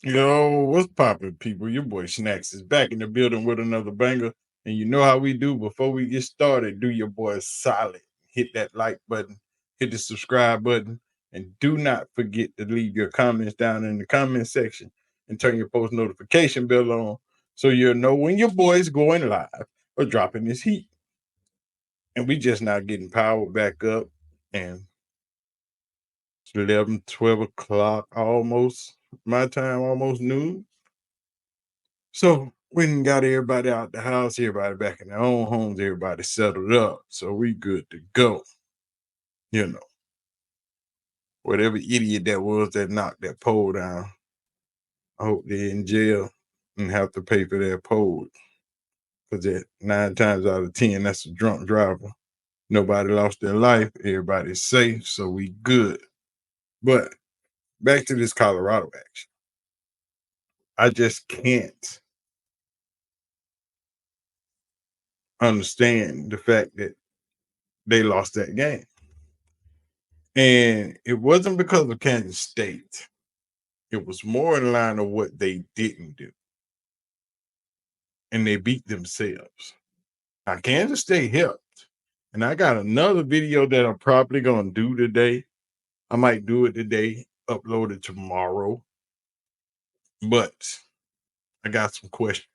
Yo, what's poppin', people? Your boy Snacks is back in the building with another banger. And you know how we do. Before we get started, do your boy solid. Hit that like button, hit the subscribe button, and do not forget to leave your comments down in the comment section and turn your post notification bell on so you'll know when your boy's going live or dropping his heat. And we just not getting power back up. And it's 11, 12 o'clock almost my time, almost noon. So we done got everybody out the house, everybody back in their own homes, everybody settled up. So we good to go. You know, whatever idiot that was that knocked that pole down, I hope they're in jail and have to pay for that pole. Because that 9 times out of 10, that's a drunk driver. Nobody lost their life. Everybody's safe. So we good. But back to this Colorado action. I just can't understand the fact that they lost that game. And it wasn't because of Kansas State. It was more in line of what they didn't do. And they beat themselves. Now, Kansas State helped. And I got another video that I'm probably going to do today. I might do it today, upload it tomorrow. But I got some questions.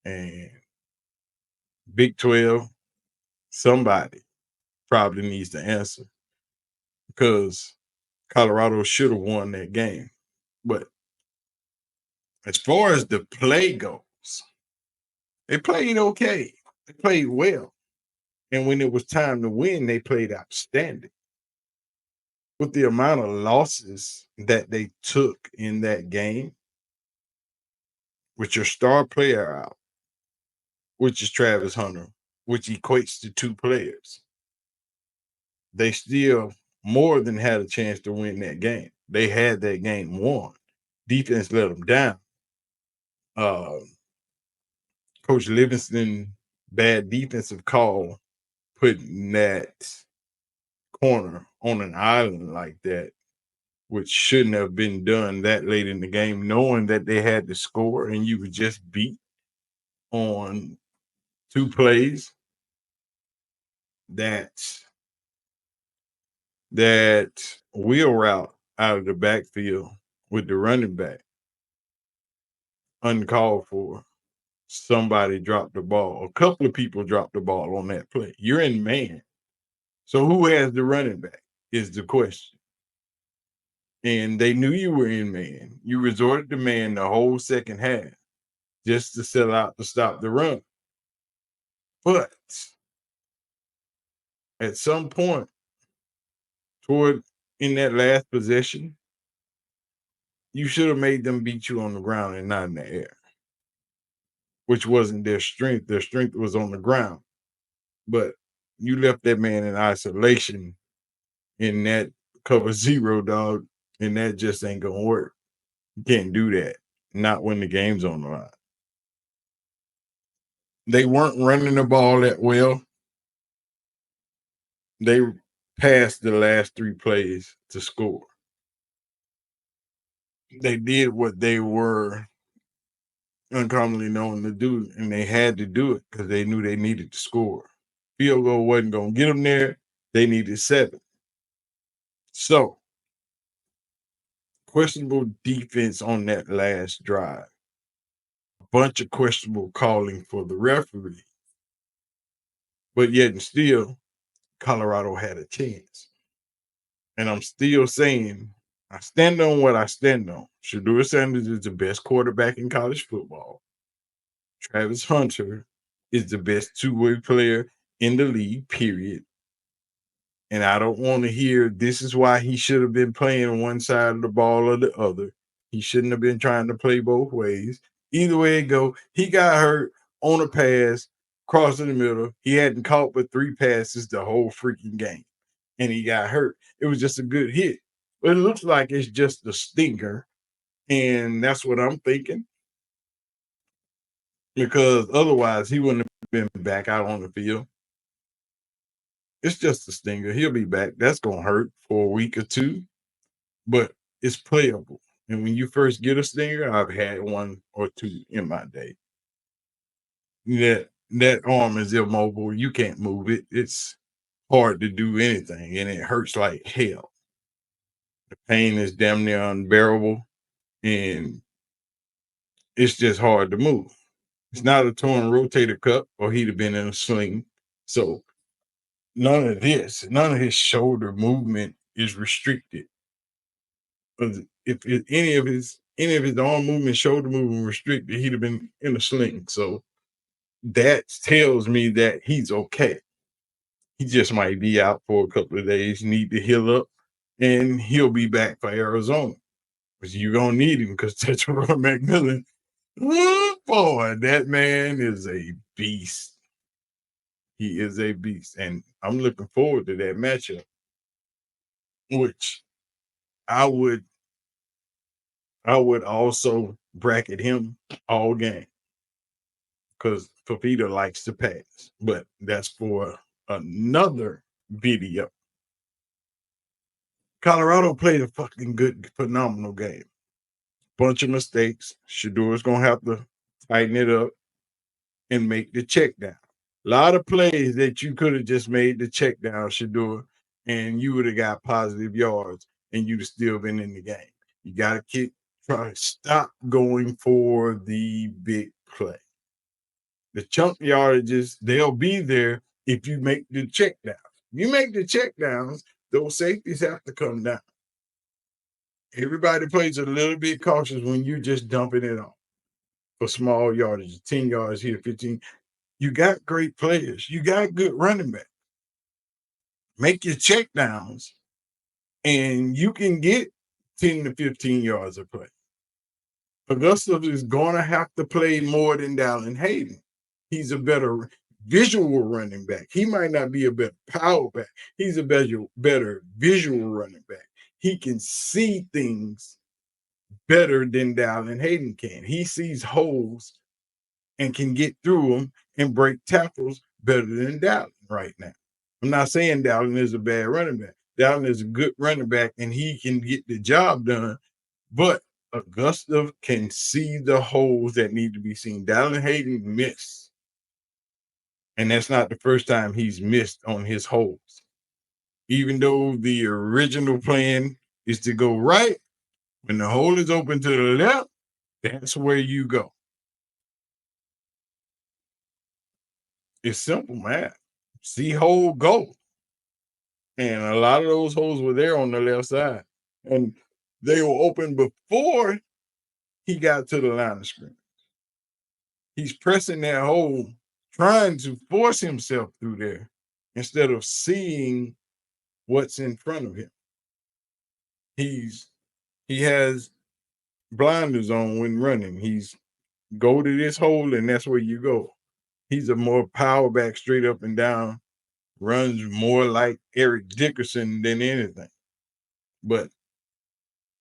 And Big 12, somebody probably needs to answer because Colorado should have won that game. But as far as the play goes, they played okay. They played well. And when it was time to win, they played outstanding. With the amount of losses that they took in that game, with your star player out, which is Travis Hunter, which equates to 2 players, they still more than had a chance to win that game. They had that game won. Defense let them down. Coach Livingston, bad defensive call, putting that corner on an island like that, which shouldn't have been done that late in the game, knowing that they had to score and you were just beat on 2 plays. That wheel route out of the backfield with the running back, uncalled for. Somebody dropped the ball. A couple of people dropped the ball on that play. You're in man. So who has the running back is the question. And they knew you were in man. You resorted to man the whole second half just to sell out to stop the run. But at some point toward in that last possession, you should have made them beat you on the ground and not in the air, which wasn't their strength. Their strength was on the ground. But you left that man in isolation in that cover zero, dog, and that just ain't gonna work. You can't do that. Not when the game's on the line. They weren't running the ball that well. They passed the last 3 plays to score. They did what they were uncommonly known to do, and they had to do it because they knew they needed to score. Field goal wasn't going to get them there. They needed 7. So, questionable defense on that last drive. A bunch of questionable calling for the referee. But yet and still, Colorado had a chance. And I'm still saying, I stand on what I stand on. Shedeur Sanders is the best quarterback in college football. Travis Hunter is the best 2-way player in the league, period. And I don't want to hear this is why he should have been playing one side of the ball or the other. He shouldn't have been trying to play both ways. Either way it go, he got hurt on a pass, crossing the middle. He hadn't caught but 3 passes the whole freaking game. And he got hurt. It was just a good hit. But it looks like it's just a stinker. And that's what I'm thinking. Because otherwise he wouldn't have been back out on the field. It's just a stinger. He'll be back. That's going to hurt for a week or 2, but it's playable. And when you first get a stinger, I've had one or two in my day. That arm is immobile. You can't move it. It's hard to do anything, and it hurts like hell. The pain is damn near unbearable, and it's just hard to move. It's not a torn rotator cuff, or he'd have been in a sling. So none of his shoulder movement is restricted. If any of his arm movement, shoulder movement restricted, he'd have been in a sling. So that tells me that he's okay. He just might be out for a couple of days, need to heal up, and he'll be back for Arizona. But you're gonna need him because Teteroy McMillan, oh boy, that man is a beast. He is a beast, and I'm looking forward to that matchup. Which I would I would also bracket him all game because Fafita likes to pass, but that's for another video. Colorado played a fucking good, phenomenal game. Bunch of mistakes. Shador's gonna have to tighten it up and make the check down. A lot of plays that you could have just made the check down, Shador, and you would have got positive yards and you'd have still been in the game. You got to try to stop going for the big play. The chunk yardages, they'll be there if you make the check downs. You make the check downs, those safeties have to come down. Everybody plays a little bit cautious when you're just dumping it off for small yardage, 10 yards here, 15. You got great players. You got good running back. Make your check downs, and you can get 10 to 15 yards of play. Augustus is going to have to play more than Dallin Hayden. He's a better visual running back. He might not be a better power back. He's a better visual running back. He can see things better than Dallin Hayden can. He sees holes and can get through them and break tackles better than Dallin right now. I'm not saying Dallin is a bad running back. Dallin is a good running back, and he can get the job done, but Augusta can see the holes that need to be seen. Dallin Hayden missed, and that's not the first time he's missed on his holes. Even though the original plan is to go right, when the hole is open to the left, that's where you go. It's simple math. See hole, go. And a lot of those holes were there on the left side. And they were open before he got to the line of scrimmage. He's pressing that hole, trying to force himself through there instead of seeing what's in front of him. He has blinders on when running. He's go to this hole, and that's where you go. He's a more power back, straight up and down, runs more like Eric Dickerson than anything. But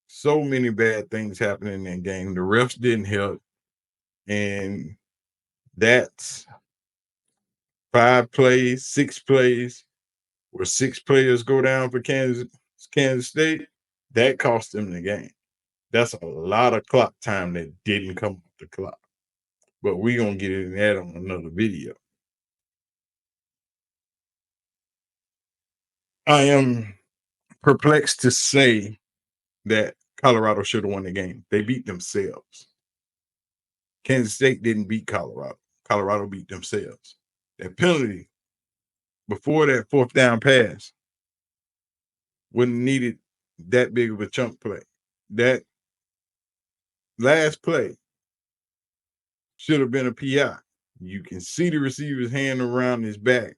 so many bad things happened in that game. The refs didn't help. And that's 5 plays, 6 plays, where 6 players go down for Kansas State. That cost them the game. That's a lot of clock time that didn't come off the clock. But we're going to get into that on another video. I am perplexed to say that Colorado should have won the game. They beat themselves. Kansas State didn't beat Colorado. Colorado beat themselves. That penalty before that 4th down pass wouldn't needed that big of a chunk play. That last play should have been a PI. You can see the receiver's hand around his back.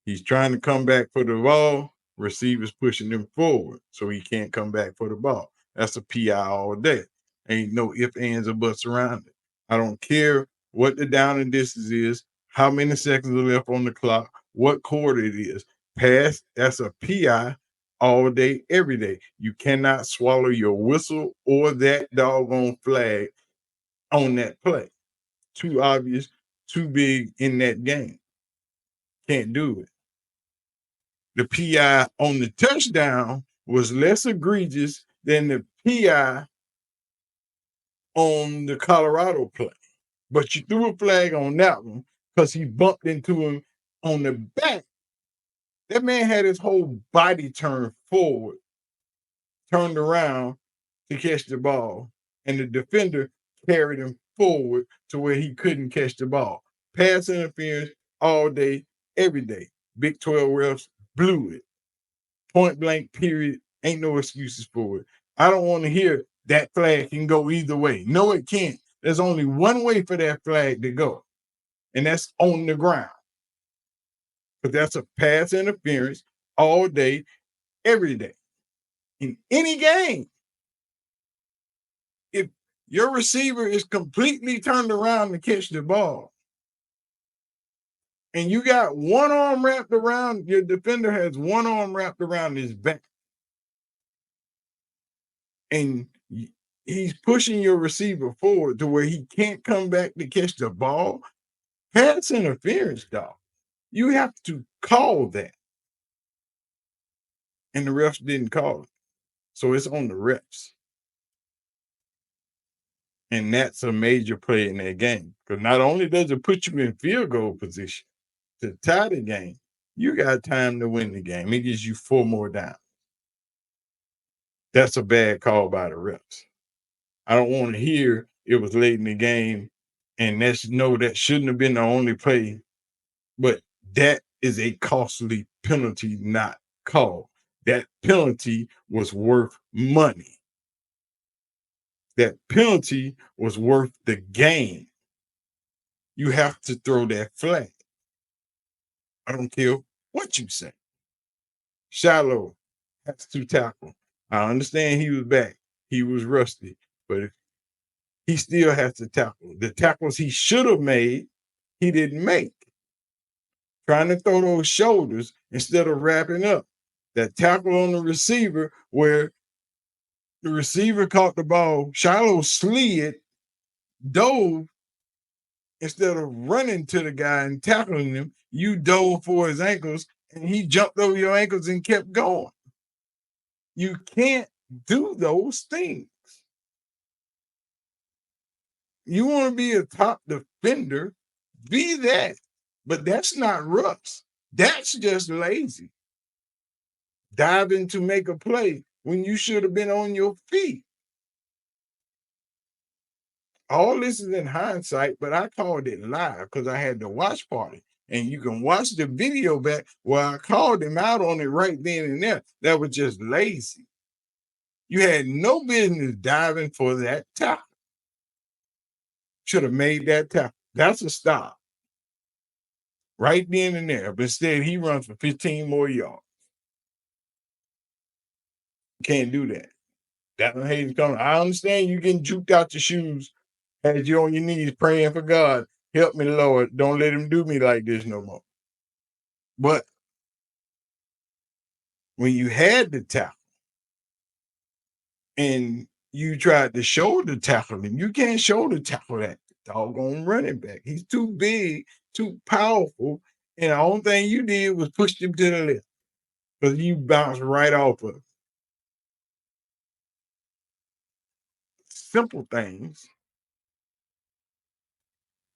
He's trying to come back for the ball. Receiver's pushing him forward, so he can't come back for the ball. That's a PI all day. Ain't no ifs, ands, or buts around it. I don't care what the down and distance is, how many seconds are left on the clock, what quarter it is. Pass, that's a PI all day, every day. You cannot swallow your whistle or that doggone flag on that play. Too obvious, too big in that game. Can't do it. The PI on the touchdown was less egregious than the PI on the Colorado play, but you threw a flag on that one because he bumped into him on the back. That man had his whole body turned forward, turned around to catch the ball, and the defender carried him forward to where he couldn't catch the ball. Pass interference all day, every day. Big 12 refs blew it. Point blank, period. Ain't no excuses for it. I don't want to hear that flag can go either way. No, it can't. There's only one way for that flag to go, and that's on the ground. But that's a pass interference all day, every day, in any game. If your receiver is completely turned around to catch the ball, and you got one arm wrapped around, your defender has one arm wrapped around his back, and he's pushing your receiver forward to where he can't come back to catch the ball, pass interference, dog. You have to call that. And the refs didn't call it. So it's on the refs. And that's a major play in that game. Because not only does it put you in field goal position to tie the game, you got time to win the game. It gives you 4 more downs. That's a bad call by the refs. I don't want to hear it was late in the game, and that shouldn't have been the only play. But that is a costly penalty not called. That penalty was worth money. That penalty was worth the game. You have to throw that flag. I don't care what you say. Shiloh has to tackle. I understand he was back. He was rusty, but he still has to tackle. The tackles he should have made, he didn't make. Trying to throw those shoulders instead of wrapping up. That tackle on the receiver where the receiver caught the ball, Shiloh slid, dove, instead of running to the guy and tackling him, you dove for his ankles and he jumped over your ankles and kept going. You can't do those things. You want to be a top defender, be that. But that's not rough. That's just lazy. Diving to make a play when you should have been on your feet. All this is in hindsight, but I called it live because I had the watch party. And you can watch the video back where I called him out on it right then and there. That was just lazy. You had no business diving for that tackle. Should have made that tackle. That's a stop. Right then and there. But instead, he runs for 15 more yards. Can't do that. That Hayden's coming. I understand you getting juked out your shoes as you on your knees praying for God. Help me, Lord. Don't let him do me like this no more. But when you had the tackle and you tried to shoulder tackle him, you can't shoulder tackle that doggone running back. He's too big, too powerful. And the only thing you did was push him to the left because you bounced right off of him. Simple things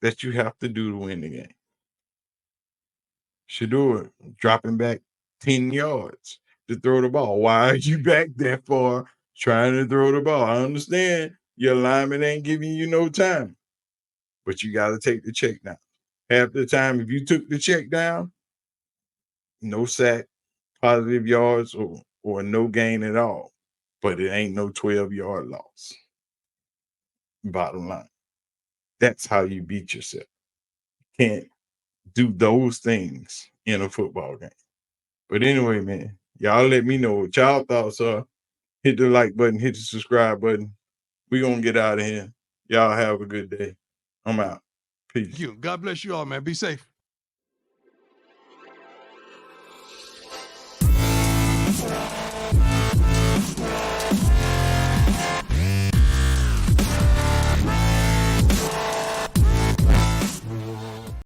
that you have to do to win the game. Shador dropping back 10 yards to throw the ball. Why are you back that far trying to throw the ball? I understand your lineman ain't giving you no time, but you got to take the check down. Half the time, if you took the check down, no sack, positive yards, or no gain at all. But it ain't no 12-yard loss. Bottom line. That's how you beat yourself. You can't do those things in a football game. But anyway, man, y'all let me know what y'all thoughts are. Hit the like button, hit the subscribe button. We're going to get out of here. Y'all have a good day. I'm out. Peace. Thank you. God bless you all, man. Be safe.